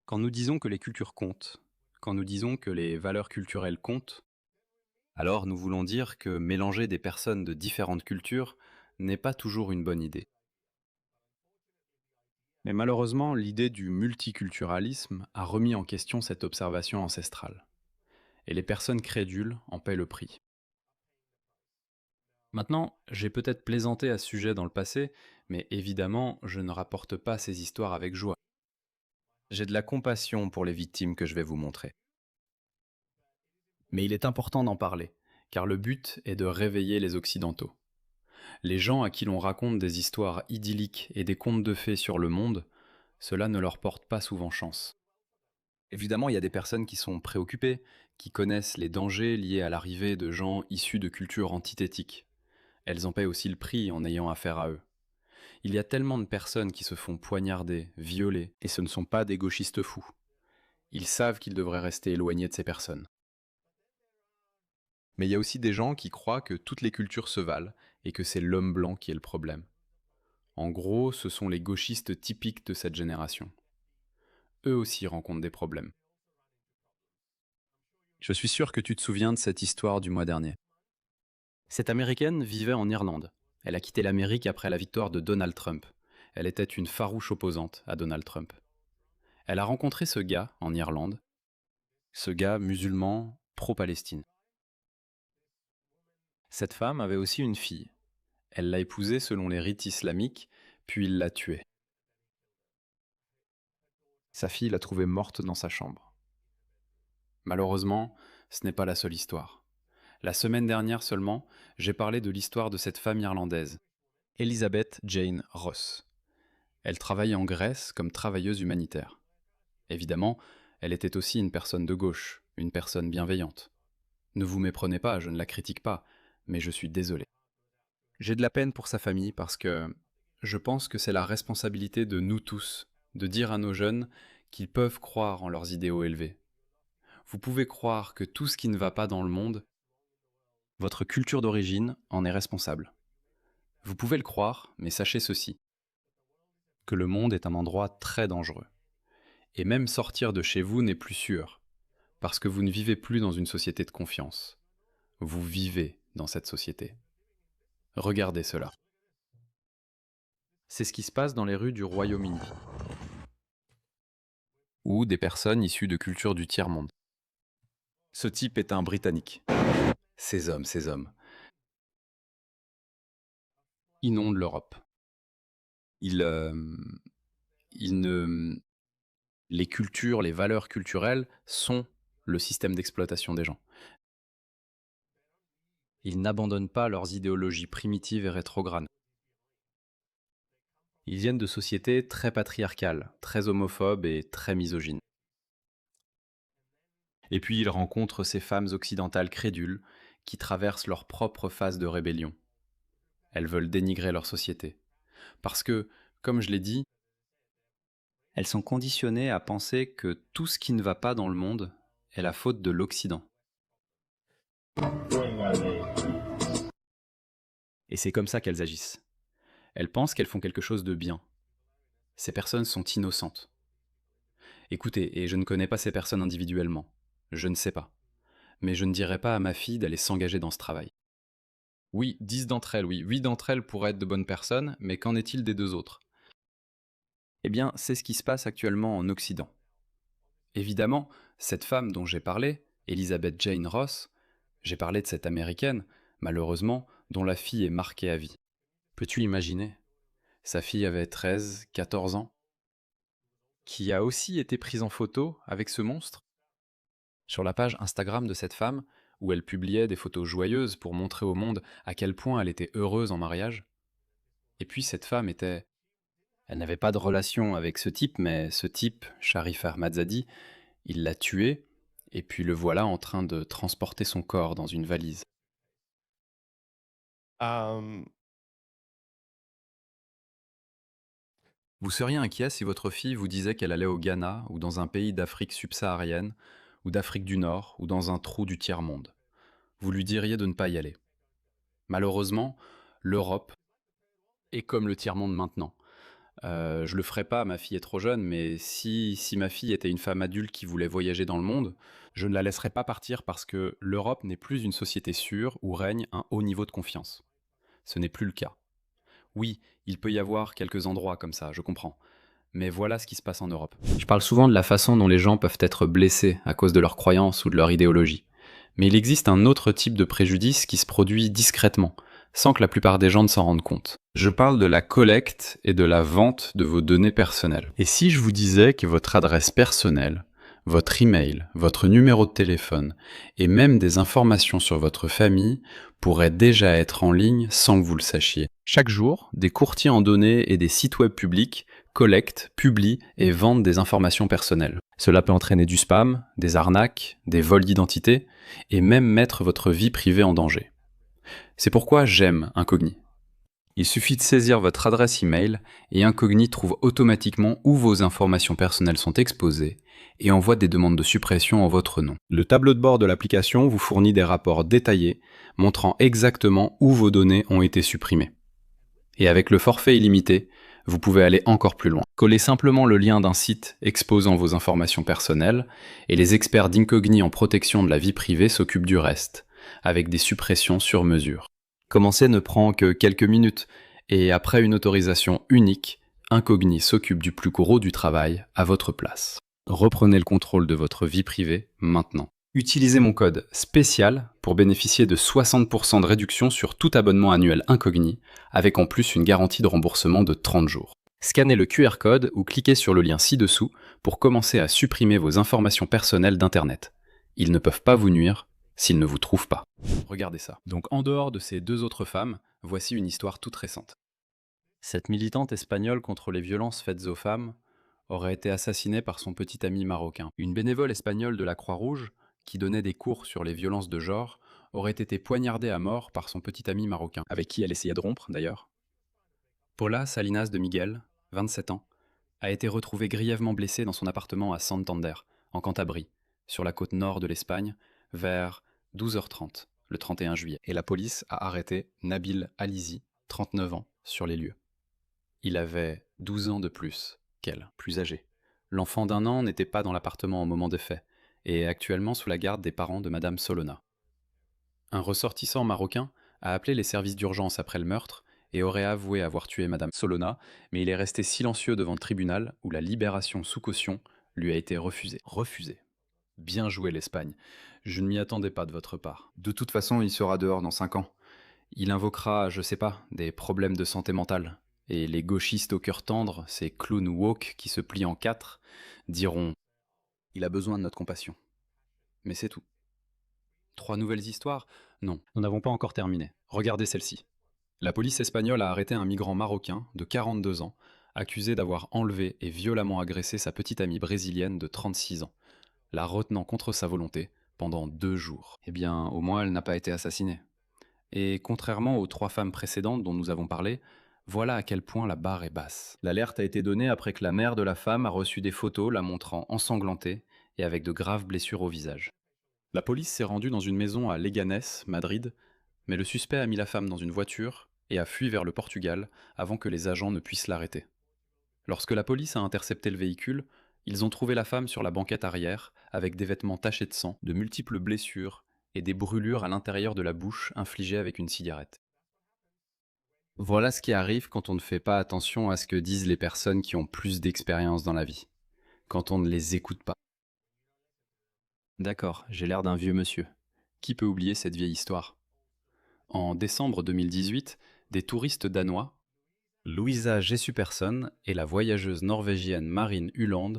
Quand nous disons que les cultures comptent, quand nous disons que les valeurs culturelles comptent, alors nous voulons dire que mélanger des personnes de différentes cultures n'est pas toujours une bonne idée. Mais malheureusement, l'idée du multiculturalisme a remis en question cette observation ancestrale. Et les personnes crédules en paient le prix. Maintenant, j'ai peut-être plaisanté à ce sujet dans le passé, mais évidemment, je ne rapporte pas ces histoires avec joie. J'ai de la compassion pour les victimes que je vais vous montrer. Mais il est important d'en parler, car le but est de réveiller les Occidentaux. Les gens à qui l'on raconte des histoires idylliques et des contes de fées sur le monde, cela ne leur porte pas souvent chance. Évidemment, il y a des personnes qui sont préoccupées, qui connaissent les dangers liés à l'arrivée de gens issus de cultures antithétiques. Elles en paient aussi le prix en ayant affaire à eux. Il y a tellement de personnes qui se font poignarder, violer, et ce ne sont pas des gauchistes fous. Ils savent qu'ils devraient rester éloignés de ces personnes. Mais il y a aussi des gens qui croient que toutes les cultures se valent et que c'est l'homme blanc qui est le problème. En gros, ce sont les gauchistes typiques de cette génération. Eux aussi rencontrent des problèmes. Je suis sûr que tu te souviens de cette histoire du mois dernier. Cette Américaine vivait en Irlande. Elle a quitté l'Amérique après la victoire de Donald Trump. Elle était une farouche opposante à Donald Trump. Elle a rencontré ce gars en Irlande, ce gars musulman pro-Palestine. Cette femme avait aussi une fille. Elle l'a épousée selon les rites islamiques, puis il l'a tuée. Sa fille l'a trouvée morte dans sa chambre. Malheureusement, ce n'est pas la seule histoire. La semaine dernière seulement, j'ai parlé de l'histoire de cette femme irlandaise, Elizabeth Jane Ross. Elle travaillait en Grèce comme travailleuse humanitaire. Évidemment, elle était aussi une personne de gauche, une personne bienveillante. Ne vous méprenez pas, je ne la critique pas, mais je suis désolé. J'ai de la peine pour sa famille parce que je pense que c'est la responsabilité de nous tous de dire à nos jeunes qu'ils peuvent croire en leurs idéaux élevés. Vous pouvez croire que tout ce qui ne va pas dans le monde, votre culture d'origine en est responsable. Vous pouvez le croire, mais sachez ceci, que le monde est un endroit très dangereux. Et même sortir de chez vous n'est plus sûr, parce que vous ne vivez plus dans une société de confiance. Vous vivez dans cette société. Regardez cela. C'est ce qui se passe dans les rues du Royaume-Uni, ou des personnes issues de cultures du tiers-monde. Ce type est un Britannique. Ces hommes, inondent l'Europe. Ils, euh, ils ne... Les cultures, les valeurs culturelles sont le système d'exploitation des gens. Ils n'abandonnent pas leurs idéologies primitives et rétrogrades. Ils viennent de sociétés très patriarcales, très homophobes et très misogynes. Et puis ils rencontrent ces femmes occidentales crédules qui traversent leur propre phase de rébellion. Elles veulent dénigrer leur société. Parce que, comme je l'ai dit, elles sont conditionnées à penser que tout ce qui ne va pas dans le monde est la faute de l'Occident. Et c'est comme ça qu'elles agissent. Elles pensent qu'elles font quelque chose de bien. Ces personnes sont innocentes. Écoutez, et je ne connais pas ces personnes individuellement. Je ne sais pas. Mais je ne dirais pas à ma fille d'aller s'engager dans ce travail. Oui, 10 d'entre elles, oui, 8 d'entre elles pourraient être de bonnes personnes, mais qu'en est-il des deux autres? Eh bien, c'est ce qui se passe actuellement en Occident. Évidemment, cette femme dont j'ai parlé, Elizabeth Jane Ross, j'ai parlé de cette Américaine, malheureusement, dont la fille est marquée à vie. Peux-tu imaginer? Sa fille avait 13, 14 ans, qui a aussi été prise en photo avec ce monstre. Sur la page Instagram de cette femme, où elle publiait des photos joyeuses pour montrer au monde à quel point elle était heureuse en mariage. Et puis cette femme était... Elle n'avait pas de relation avec ce type, mais ce type, Sharif Ahmadzadi, il l'a tué, et puis le voilà en train de transporter son corps dans une valise. Um, Vous seriez inquiet si votre fille vous disait qu'elle allait au Ghana, ou dans un pays d'Afrique subsaharienne, ou d'Afrique du Nord, ou dans un trou du tiers-monde. Vous lui diriez de ne pas y aller. Malheureusement, l'Europe est comme le tiers-monde maintenant. Je le ferai pas, ma fille est trop jeune, mais si ma fille était une femme adulte qui voulait voyager dans le monde, je ne la laisserais pas partir parce que l'Europe n'est plus une société sûre où règne un haut niveau de confiance. Ce n'est plus le cas. Oui, il peut y avoir quelques endroits comme ça, je comprends. Mais voilà ce qui se passe en Europe. Je parle souvent de la façon dont les gens peuvent être blessés à cause de leurs croyances ou de leur idéologie. Mais il existe un autre type de préjudice qui se produit discrètement, sans que la plupart des gens ne s'en rendent compte. Je parle de la collecte et de la vente de vos données personnelles. Et si je vous disais que votre adresse personnelle, votre email, votre numéro de téléphone et même des informations sur votre famille pourraient déjà être en ligne sans que vous le sachiez. Chaque jour, des courtiers en données et des sites web publics collectent, publient et vendent des informations personnelles. Cela peut entraîner du spam, des arnaques, des vols d'identité et même mettre votre vie privée en danger. C'est pourquoi j'aime Incogni. Il suffit de saisir votre adresse email et Incogni trouve automatiquement où vos informations personnelles sont exposées et envoie des demandes de suppression en votre nom. Le tableau de bord de l'application vous fournit des rapports détaillés montrant exactement où vos données ont été supprimées. Et avec le forfait illimité, vous pouvez aller encore plus loin. Collez simplement le lien d'un site exposant vos informations personnelles et les experts d'Incogni en protection de la vie privée s'occupent du reste, avec des suppressions sur mesure. Commencer ne prend que quelques minutes, et après une autorisation unique, Incogni s'occupe du plus gros du travail à votre place. Reprenez le contrôle de votre vie privée maintenant. Utilisez mon code spécial pour bénéficier de 60% de réduction sur tout abonnement annuel Incogni, avec en plus une garantie de remboursement de 30 jours. Scannez le QR code ou cliquez sur le lien ci-dessous pour commencer à supprimer vos informations personnelles d'Internet. Ils ne peuvent pas vous nuire s'ils ne vous trouvent pas. Regardez ça. Donc en dehors de ces deux autres femmes, voici une histoire toute récente. Cette militante espagnole contre les violences faites aux femmes aurait été assassinée par son petit ami marocain. Une bénévole espagnole de la Croix-Rouge, qui donnait des cours sur les violences de genre, aurait été poignardée à mort par son petit ami marocain, avec qui elle essayait de rompre d'ailleurs. Paula Salinas de Miguel, 27 ans, a été retrouvée grièvement blessée dans son appartement à Santander, en Cantabrie, sur la côte nord de l'Espagne, vers 12h30, le 31 juillet. Et la police a arrêté Nabil Alizi, 39 ans, sur les lieux. Il avait 12 ans de plus qu'elle, plus âgé. L'enfant d'1 an n'était pas dans l'appartement au moment des faits, et est actuellement sous la garde des parents de Madame Solona. Un ressortissant marocain a appelé les services d'urgence après le meurtre et aurait avoué avoir tué Madame Solona, mais il est resté silencieux devant le tribunal où la libération sous caution lui a été refusée. Refusée. Bien joué l'Espagne. Je ne m'y attendais pas de votre part. De toute façon, il sera dehors dans 5 ans. Il invoquera, je sais pas, des problèmes de santé mentale. Et les gauchistes au cœur tendre, ces clowns woke qui se plient en 4, diront « Il a besoin de notre compassion ». Mais c'est tout. 3 nouvelles histoires? Non, nous n'avons pas encore terminé. Regardez celle-ci. La police espagnole a arrêté un migrant marocain de 42 ans, accusé d'avoir enlevé et violemment agressé sa petite amie brésilienne de 36 ans, la retenant contre sa volonté pendant 2 jours. Eh bien, au moins elle n'a pas été assassinée. Et contrairement aux 3 femmes précédentes dont nous avons parlé, voilà à quel point la barre est basse. L'alerte a été donnée après que la mère de la femme a reçu des photos la montrant ensanglantée et avec de graves blessures au visage. La police s'est rendue dans une maison à Leganés, Madrid, mais le suspect a mis la femme dans une voiture et a fui vers le Portugal avant que les agents ne puissent l'arrêter. Lorsque la police a intercepté le véhicule, ils ont trouvé la femme sur la banquette arrière, avec des vêtements tachés de sang, de multiples blessures et des brûlures à l'intérieur de la bouche infligées avec une cigarette. Voilà ce qui arrive quand on ne fait pas attention à ce que disent les personnes qui ont plus d'expérience dans la vie, quand on ne les écoute pas. D'accord, j'ai l'air d'un vieux monsieur. Qui peut oublier cette vieille histoire? En décembre 2018, des touristes danois, Louisa Jessuperson et la voyageuse norvégienne Marine Uland,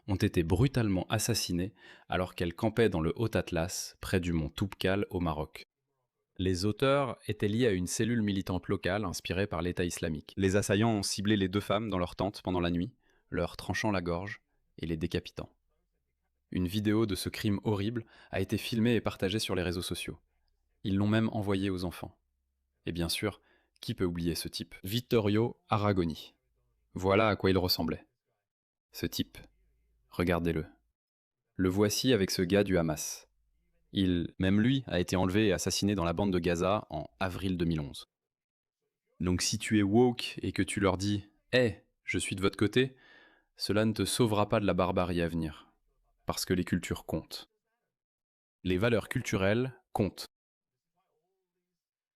ont été brutalement assassinés alors qu'elles campaient dans le Haut-Atlas, près du mont Toubkal au Maroc. Les auteurs étaient liés à une cellule militante locale inspirée par l'État islamique. Les assaillants ont ciblé les 2 femmes dans leur tente pendant la nuit, leur tranchant la gorge et les décapitant. Une vidéo de ce crime horrible a été filmée et partagée sur les réseaux sociaux. Ils l'ont même envoyée aux enfants. Et bien sûr, qui peut oublier ce type? Vittorio Aragoni. Voilà à quoi il ressemblait. Ce type. Regardez-le. Le voici avec ce gars du Hamas. Même lui, a été enlevé et assassiné dans la bande de Gaza en avril 2011. Donc si tu es woke et que tu leur dis « Hey, je suis de votre côté, cela ne te sauvera pas de la barbarie à venir. Parce que les cultures comptent. Les valeurs culturelles comptent.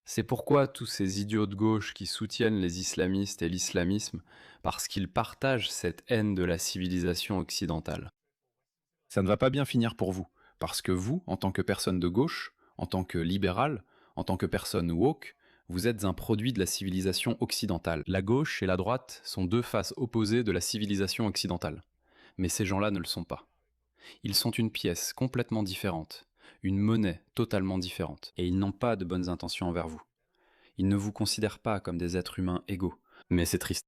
C'est pourquoi tous ces idiots de gauche qui soutiennent les islamistes et l'islamisme, parce qu'ils partagent cette haine de la civilisation occidentale. Ça ne va pas bien finir pour vous, parce que vous, en tant que personne de gauche, en tant que libéral, en tant que personne woke, vous êtes un produit de la civilisation occidentale. La gauche et la droite sont deux faces opposées de la civilisation occidentale. Mais ces gens-là ne le sont pas. Ils sont une pièce complètement différente, une monnaie totalement différente, et ils n'ont pas de bonnes intentions envers vous. Ils ne vous considèrent pas comme des êtres humains égaux. Mais c'est triste.